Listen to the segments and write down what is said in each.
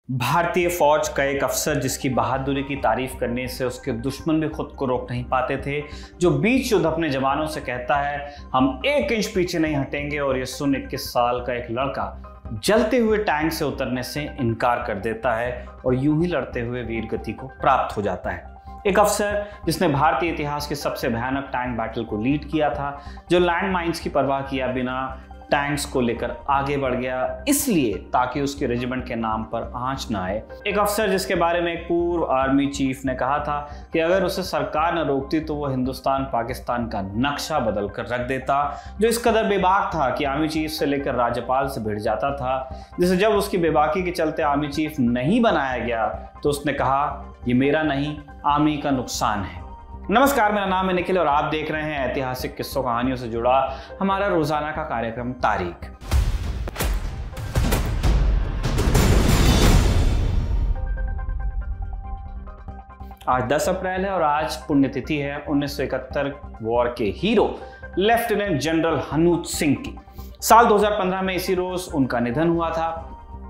भारतीय फौज का एक अफसर जिसकी बहादुरी की तारीफ करने से उसके दुश्मन भी खुद को रोक नहीं पाते थे, जो बीच युद्ध अपने जवानों से कहता है हम 1 इंच पीछे नहीं हटेंगे, और ये सुन 21 साल का एक लड़का जलते हुए टैंक से उतरने से इनकार कर देता है और यूं ही लड़ते हुए वीर गति को प्राप्त हो जाता है। एक अफसर जिसने भारतीय इतिहास के सबसे भयानक टैंक बैटल को लीड किया था, जो लैंड माइंस की परवाह किया बिना टैंक्स को लेकर आगे बढ़ गया, इसलिए ताकि उसके रेजिमेंट के नाम पर आंच ना आए। एक अफसर जिसके बारे में एक पूर्व आर्मी चीफ ने कहा था कि अगर उसे सरकार न रोकती तो वो हिंदुस्तान पाकिस्तान का नक्शा बदल कर रख देता, जो इस कदर बेबाक था कि आर्मी चीफ से लेकर राज्यपाल से भिड़ जाता था, जिसे जब उसकी बेबाकी के चलते आर्मी चीफ नहीं बनाया गया तो उसने कहा ये मेरा नहीं, आर्मी का नुकसान है। नमस्कार, मेरा नाम है निखिल और आप देख रहे हैं ऐतिहासिक किस्सों कहानियों से जुड़ा हमारा रोजाना का कार्यक्रम तारीख। आज 10 अप्रैल है और आज पुण्यतिथि है 1971 वॉर के हीरो लेफ्टिनेंट जनरल हनूत सिंह की। साल 2015 में इसी रोज उनका निधन हुआ था।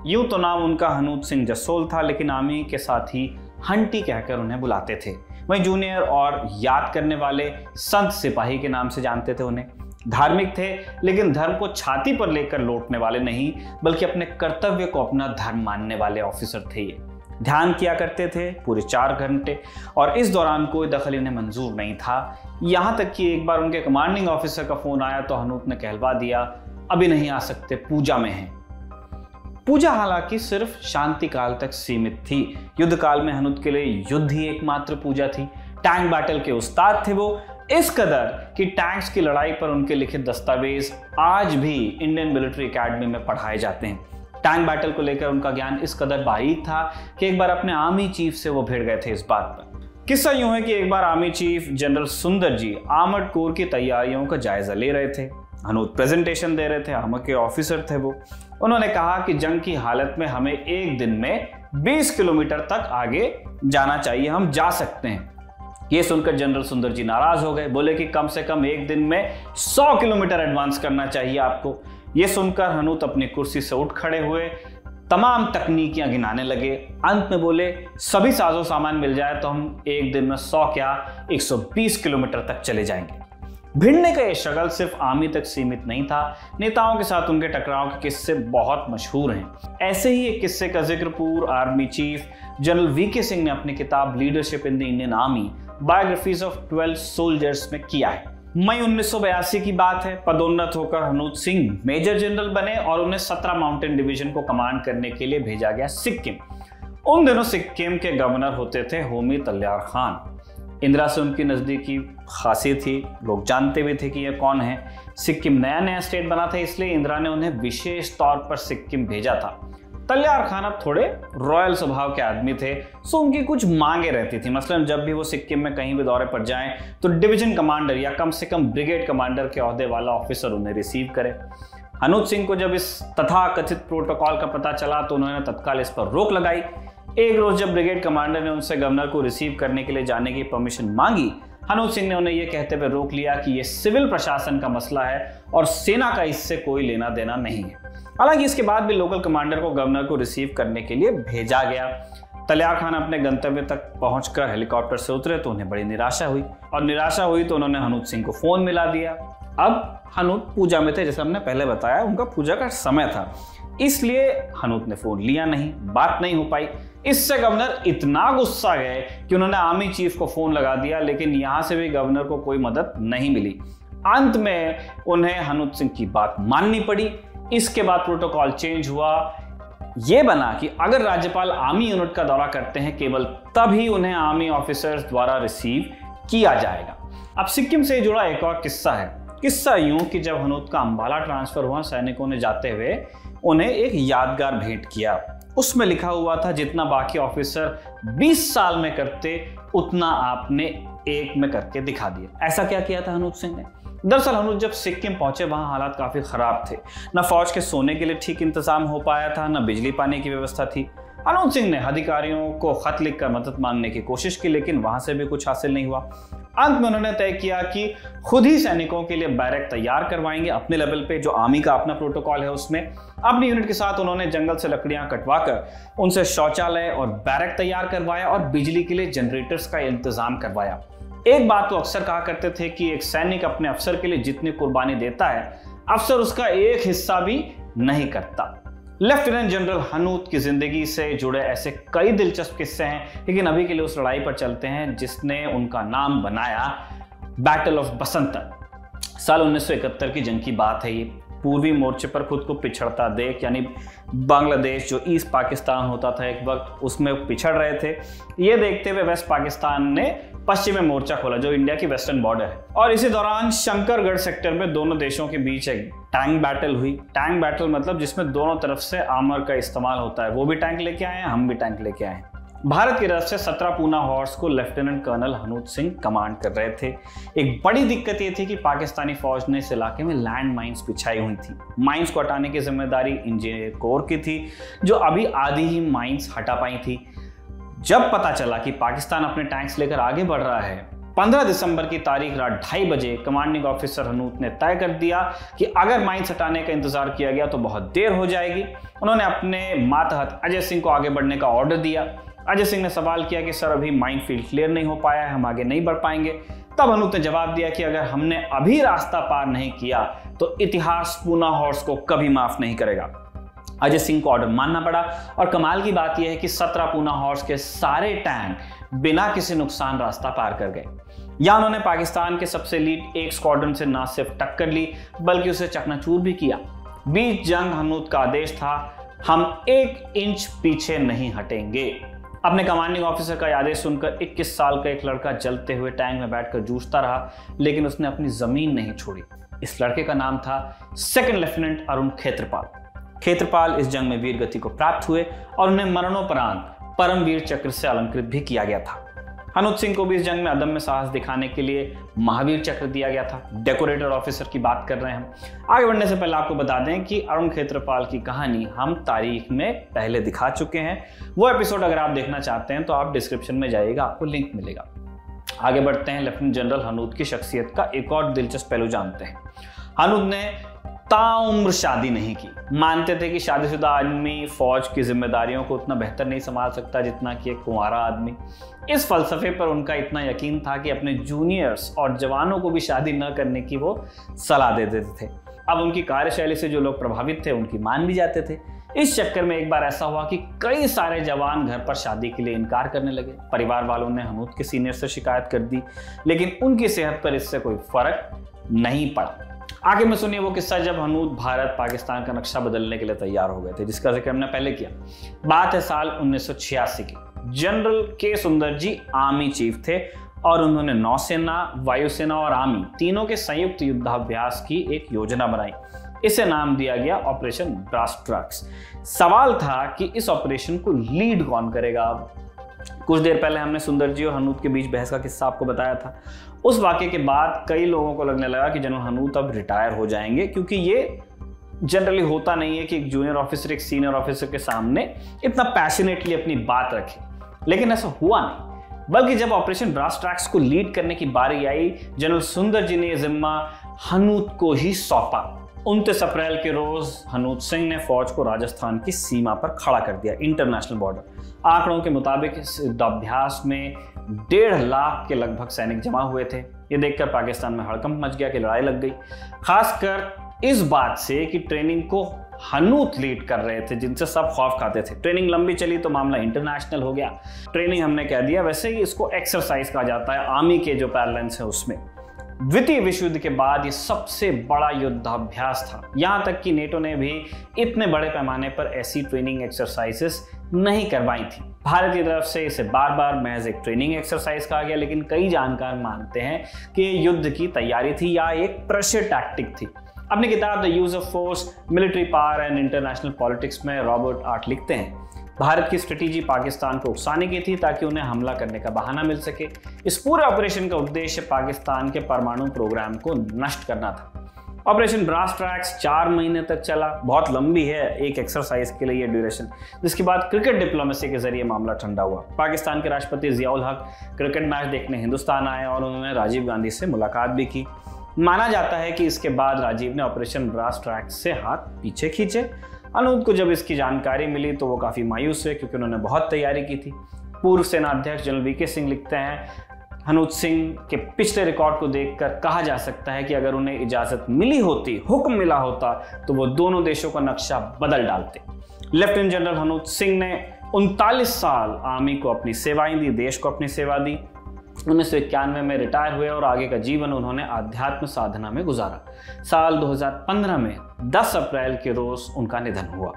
यूं तो नाम उनका हनूत सिंह जसोल था, लेकिन आर्मी के साथ ही हंटी कहकर उन्हें बुलाते थे। वहीं जूनियर और याद करने वाले संत सिपाही के नाम से जानते थे उन्हें। धार्मिक थे, लेकिन धर्म को छाती पर लेकर लौटने वाले नहीं, बल्कि अपने कर्तव्य को अपना धर्म मानने वाले ऑफिसर थे ये। ध्यान किया करते थे पूरे 4 घंटे, और इस दौरान कोई दखल इन्हें मंजूर नहीं था। यहाँ तक कि एक बार उनके कमांडिंग ऑफिसर का फोन आया तो हनूत ने कहलवा दिया अभी नहीं आ सकते, पूजा में हैं। पूजा हालांकि सिर्फ शांति काल तक सीमित थी। युद्ध काल में हनूत के लिए युद्ध ही एकमात्र पूजा थी। टैंक बैटल के उस्ताद थे वो, इस कदर कि टैंक्स की लड़ाई पर उनके लिखित दस्तावेज आज भी इंडियन मिलिट्री एकेडमी में पढ़ाए जाते हैं। टैंक बैटल को लेकर उनका ज्ञान इस कदर बारीक था कि एक बार अपने आर्मी चीफ से वो भिड़ गए थे इस बात पर। किस्सा यूं है कि एक बार आर्मी चीफ जनरल सुंदर जी आर्मर्ड कोर की तैयारियों का जायजा ले रहे थे। हनूत प्रेजेंटेशन दे रहे थे, आर्मर के ऑफिसर थे वो। उन्होंने कहा कि जंग की हालत में हमें एक दिन में 20 किलोमीटर तक आगे जाना चाहिए, हम जा सकते हैं। ये सुनकर जनरल सुंदर जी नाराज हो गए, बोले कि कम से कम एक दिन में 100 किलोमीटर एडवांस करना चाहिए आपको। ये सुनकर हनूत अपनी कुर्सी से उठ खड़े हुए, तमाम तकनीकियां गिनाने लगे। अंत में बोले सभी साजो सामान मिल जाए तो हम एक दिन में 100 क्या 120 किलोमीटर तक चले जाएंगे। भिड़ने का ये शगल सिर्फ आर्मी तक सीमित नहीं था, नेताओं के साथ उनके टकराव के किस्से बहुत मशहूर हैं। ऐसे ही एक किस्से का जिक्र पूर्व army chief general VK Singh ने अपनी किताब leadership in the Indian army biographies of 12 soldiers में किया है। मई 1982 की बात है। पदोन्नत होकर हनूत सिंह मेजर जनरल बने और उन्हें 17 माउंटेन डिवीजन को कमांड करने के लिए भेजा गया सिक्किम। उन दिनों सिक्किम के गवर्नर होते थे होमी तल्यार खान। इंदिरा से उनकी नज़दीकी खासी थी, लोग जानते भी थे कि यह कौन है। सिक्किम नया नया स्टेट बना था, इसलिए इंदिरा ने उन्हें विशेष तौर पर सिक्किम भेजा था। तल्यार खान अब थोड़े रॉयल स्वभाव के आदमी थे, सो उनकी कुछ मांगे रहती थी। मसलन जब भी वो सिक्किम में कहीं भी दौरे पर जाएं तो डिवीजन कमांडर या कम से कम ब्रिगेड कमांडर के ओहदे वाला ऑफिसर उन्हें रिसीव करे। हनूत सिंह को जब इस तथाकथित प्रोटोकॉल का पता चला तो उन्होंने तत्काल इस पर रोक लगाई। एक रोज जब ब्रिगेड कमांडर ने उनसे गवर्नर को रिसीव करने के लिए जाने की परमिशन मांगी, हनूत सिंह ने उन्हें यह कहते हुए रोक लिया कि यह सिविल प्रशासन का मसला है और सेना का इससे कोई लेना देना नहीं है। हालांकि इसके बाद भी लोकल कमांडर को गवर्नर को रिसीव करने के लिए भेजा गया। तल्यार खान अपने गंतव्य तक पहुंचकर हेलीकॉप्टर से उतरे तो उन्हें बड़ी निराशा हुई, और निराशा हुई तो उन्होंने हनूत सिंह को फोन मिला दिया। अब हनूत पूजा में थे, जैसे हमने पहले बताया उनका पूजा का समय था, इसलिए हनूत ने फोन लिया नहीं, बात नहीं हो पाई। इससे गवर्नर इतना गुस्सा गए कि उन्होंने आर्मी चीफ को फोन लगा दिया, लेकिन यहां से भी गवर्नर को कोई मदद नहीं मिली। अंत में उन्हें हनूत सिंह की बात माननी पड़ी। इसके बाद प्रोटोकॉल चेंज हुआ, यह बना कि अगर राज्यपाल आर्मी यूनिट का दौरा करते हैं केवल तभी उन्हें आर्मी ऑफिसर्स द्वारा रिसीव किया जाएगा। अब सिक्किम से जुड़ा एक और किस्सा है। किस्सा यूं कि जब हनूत का अंबाला ट्रांसफर हुआ, सैनिकों ने जाते हुए उन्हें एक यादगार भेंट किया। उसमें लिखा हुआ था जितना बाकी ऑफिसर 20 साल में करते उतना आपने 1 में करके दिखा दिया। ऐसा क्या किया था हनूत सिंह ने? दरअसल हनूत जब सिक्किम पहुंचे वहां हालात काफी खराब थे। न फौज के सोने के लिए ठीक इंतजाम हो पाया था, न बिजली पानी की व्यवस्था थी। हनूत सिंह ने अधिकारियों को खत लिखकर मदद मांगने की कोशिश की, लेकिन वहां से भी कुछ हासिल नहीं हुआ। अंत में उन्होंने तय किया कि खुद ही सैनिकों के लिए बैरक तैयार करवाएंगे अपने लेवल पे, जो आर्मी का अपना प्रोटोकॉल है उसमें। अपनी यूनिट के साथ उन्होंने जंगल से लकड़ियां कटवाकर उनसे शौचालय और बैरक तैयार करवाया और बिजली के लिए जनरेटर्स का इंतजाम करवाया। एक बात तो अक्सर कहा करते थे कि एक सैनिक अपने अफसर के लिए जितनी कुर्बानी देता है, अफसर उसका एक हिस्सा भी नहीं करता। लेफ्टिनेंट जनरल हनूत की जिंदगी से जुड़े ऐसे कई दिलचस्प किस्से हैं, लेकिन अभी के लिए उस लड़ाई पर चलते हैं जिसने उनका नाम बनाया, बैटल ऑफ बसंतर। साल 1971 की जंग की बात है ये। पूर्वी मोर्चे पर खुद को पिछड़ता देख, यानी बांग्लादेश जो ईस्ट पाकिस्तान होता था एक वक्त, उसमें पिछड़ रहे थे। ये देखते हुए वेस्ट पाकिस्तान ने पश्चिम में मोर्चा खोला, जो इंडिया की वेस्टर्न बॉर्डर है। और इसी दौरान शंकरगढ़ सेक्टर में दोनों देशों के बीच एक टैंक बैटल हुई। टैंक बैटल मतलब जिसमें दोनों तरफ से आर्मर का इस्तेमाल होता है। वो भी टैंक लेके आए हैं, हम भी टैंक लेके आए हैं। भारत की तरफ से 17 पूना हॉर्स को लेफ्टिनेंट कर्नल हनूत सिंह कमांड कर रहे थे। एक बड़ी दिक्कत ये थी कि पाकिस्तानी फौज ने इस इलाके में लैंड माइंस बिछाई हुई थी। माइंस को हटाने की जिम्मेदारी इंजीनियर कोर की थी, जो अभी आधी ही माइंस हटा पाई थी। जब पता चला कि पाकिस्तान अपने टैंक्स लेकर आगे बढ़ रहा है, 15 दिसंबर की तारीख रात 2:30 बजे कमांडिंग ऑफिसर हनूत ने तय कर दिया कि अगर माइंस हटाने का इंतजार किया गया तो बहुत देर हो जाएगी। उन्होंने अपने मातहत अजय सिंह को आगे बढ़ने का ऑर्डर दिया। अजय सिंह ने सवाल किया कि सर, अभी माइन फील्ड क्लियर नहीं हो पाया है, हम आगे नहीं बढ़ पाएंगे। तब हनूत ने जवाब दिया कि अगर हमने अभी रास्ता पार नहीं किया तो इतिहास पूना हॉर्स को कभी माफ नहीं करेगा। अजय सिंह को ऑर्डर मानना पड़ा और कमाल की बात यह है कि 17 पूना हॉर्स के सारे टैंक बिना किसी नुकसान रास्ता पार कर गए। यहां उन्होंने पाकिस्तान के सबसे लीड एक स्क्वाड्रन से न सिर्फ टक्कर ली, बल्कि उसे चकनाचूर भी किया। बीच जंग हनूत का आदेश था, हम 1 इंच पीछे नहीं हटेंगे। अपने कमांडिंग ऑफिसर का आदेश सुनकर 21 साल का एक लड़का जलते हुए टैंक में बैठकर जूझता रहा, लेकिन उसने अपनी जमीन नहीं छोड़ी। इस लड़के का नाम था सेकंड लेफ्टिनेंट अरुण खेत्रपाल। खेत्रपाल इस जंग में वीर गति को प्राप्त हुए और उन्हें मरणोपरांत परमवीर चक्र से अलंकृत भी किया गया था। हनूत सिंह को भी इस जंग में अदम्य साहस दिखाने के लिए महावीर चक्र दिया गया था। डेकोरेटर ऑफिसर की बात कर रहे हैं हम। आगे बढ़ने से पहले आपको बता दें कि अरुण खेत्रपाल की कहानी हम तारीख में पहले दिखा चुके हैं। वो एपिसोड अगर आप देखना चाहते हैं तो आप डिस्क्रिप्शन में जाइएगा, आपको लिंक मिलेगा। आगे बढ़ते हैं, लेफ्टिनेंट जनरल हनूत की शख्सियत का एक और दिलचस्प पहलू जानते हैं। हनूत ने ताउम्र शादी नहीं की। मानते थे कि शादीशुदा आदमी फौज की जिम्मेदारियों को उतना बेहतर नहीं संभाल सकता जितना कि एक कुंवारा आदमी। इस फलसफे पर उनका इतना यकीन था कि अपने जूनियर्स और जवानों को भी शादी न करने की वो सलाह दे देते थे। अब उनकी कार्यशैली से जो लोग प्रभावित थे उनकी मान भी जाते थे। इस चक्कर में एक बार ऐसा हुआ कि कई सारे जवान घर पर शादी के लिए इनकार करने लगे। परिवार वालों ने हनूत के सीनियर से शिकायत कर दी, लेकिन उनकी सेहत पर इससे कोई फर्क नहीं पड़ा। आगे में सुनिए वो किस्सा जब हनूत भारत पाकिस्तान का नक्शा बदलने के लिए तैयार हो गए थे, जिसका जिक्र हमने पहले किया। बात है साल 1986 की। जनरल के सुंदर जी आर्मी चीफ थे और उन्होंने नौसेना, वायुसेना और आर्मी तीनों के संयुक्त युद्धाभ्यास की एक योजना बनाई। इसे नाम दिया गया ऑपरेशन ब्रास ट्रक्स। सवाल था कि इस ऑपरेशन को लीड कौन करेगा। कुछ देर पहले हमने सुंदर जी और हनूत के बीच बहस का किस्सा आपको बताया था। उस वाक़े के बाद कई लोगों को लगने लगा कि जनरल हनूत अब रिटायर हो जाएंगे, क्योंकि ये जनरली होता नहीं है कि एक जूनियर ऑफिसर एक सीनियर ऑफिसर के सामने इतना पैशनेटली अपनी बात रखे। लेकिन ऐसा हुआ नहीं, बल्कि जब ऑपरेशन ब्रास ट्रैक्स को लीड करने की बारी आई, जनरल सुंदर जी ने यह जिम्मा हनूत को ही सौंपा। 29 अप्रैल के रोज हनूत सिंह ने फौज को राजस्थान की सीमा पर खड़ा कर दिया, इंटरनेशनल बॉर्डर। आंकड़ों के मुताबिक इस युद्धाभ्यास में 1.5 लाख के लगभग सैनिक जमा हुए थे। ये देखकर पाकिस्तान में हड़कंप मच गया कि लड़ाई लग गई, खासकर इस बात से कि ट्रेनिंग को हनूत लीड कर रहे थे, जिनसे सब खौफ खाते थे। ट्रेनिंग लंबी चली तो मामला इंटरनेशनल हो गया। ट्रेनिंग हमने कह दिया, वैसे ही इसको एक्सरसाइज कहा जाता है आर्मी के जो पैरेलल्स है उसमें। द्वितीय विश्व युद्ध के बाद ये सबसे बड़ा युद्धाभ्यास था। यहां तक कि नेटो ने भी इतने बड़े पैमाने पर ऐसी ट्रेनिंग एक्सरसाइजेस नहीं करवाई थी। भारत की तरफ से इसे बार बार महज एक ट्रेनिंग एक्सरसाइज कहा गया, लेकिन कई जानकार मानते हैं कि ये युद्ध की तैयारी थी या एक प्रेशर टैक्टिक थी। अपनी किताब the use of force, military power and international politics में रॉबर्ट आर्ट लिखते हैं, भारत की स्ट्रेटेजी पाकिस्तान को उकसाने की थी ताकि उन्हें हमला करने का बहाना मिल सके। इस पूरे ऑपरेशन का उद्देश्य पाकिस्तान के परमाणु प्रोग्राम को नष्ट करना था। ऑपरेशन ब्रास ट्रैक्स 4 महीने तक चला, बहुत लंबी है एक एक्सरसाइज के लिए ये ड्यूरेशन। जिसके बाद क्रिकेट डिप्लोमेसी के जरिए मामला ठंडा हुआ। पाकिस्तान के राष्ट्रपति जियाउल हक क्रिकेट मैच देखने हिंदुस्तान आए और उन्होंने राजीव गांधी से मुलाकात भी की। माना जाता है कि इसके बाद राजीव ने ऑपरेशन ब्रास ट्रैक्स से हाथ पीछे खींचे। अनूप को जब इसकी जानकारी मिली तो वो काफ़ी मायूस हुए, क्योंकि उन्होंने बहुत तैयारी की थी। पूर्व सेनाध्यक्ष जनरल वीके सिंह लिखते हैं, हनूत सिंह के पिछले रिकॉर्ड को देखकर कहा जा सकता है कि अगर उन्हें इजाज़त मिली होती, हुक्म मिला होता, तो वो दोनों देशों का नक्शा बदल डालते। लेफ्टिनेंट जनरल हनूत सिंह ने 39 साल आर्मी को अपनी सेवाएं दी, देश को अपनी सेवा दी। 1991 में रिटायर हुए और आगे का जीवन उन्होंने आध्यात्म साधना में गुजारा। साल 2015 में 10 अप्रैल के रोज उनका निधन हुआ।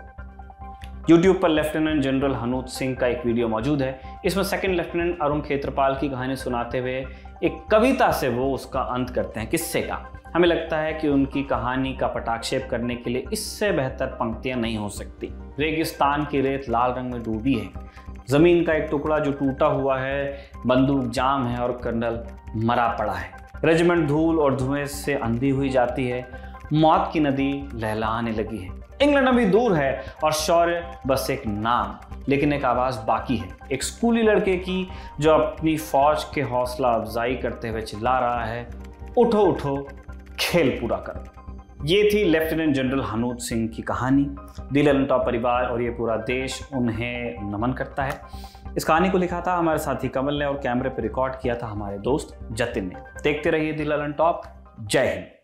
YouTube पर लेफ्टिनेंट जनरल हनूत सिंह का एक वीडियो मौजूद है। इसमें सेकंड लेफ्टिनेंट अरुण खेत्रपाल की कहानी सुनाते हुए एक कविता से वो उसका अंत करते हैं, किस्से का। हमें लगता है कि उनकी कहानी का पटाक्षेप करने के लिए इससे बेहतर पंक्तियां नहीं हो सकती। रेगिस्तान की रेत लाल रंग में डूबी है, जमीन का एक टुकड़ा जो टूटा हुआ है, बंदूक जाम है और कर्नल मरा पड़ा है। रेजिमेंट धूल और धुएं से अंधी हुई जाती है, मौत की नदी लहलाने लगी है। इंग्लैंड अभी दूर है और शौर्य बस एक नाम, लेकिन एक आवाज़ बाकी है, एक स्कूली लड़के की जो अपनी फौज के हौसला अफजाई करते हुए चिल्ला रहा है, उठो उठो खेल पूरा करो। ये थी लेफ्टिनेंट जनरल हनूत सिंह की कहानी। दिल लंटॉप परिवार और ये पूरा देश उन्हें नमन करता है। इस कहानी को लिखा था हमारे साथी कमल ने और कैमरे पर रिकॉर्ड किया था हमारे दोस्त जतिन ने। देखते रहिए दिल लंटॉप। जय हिंद।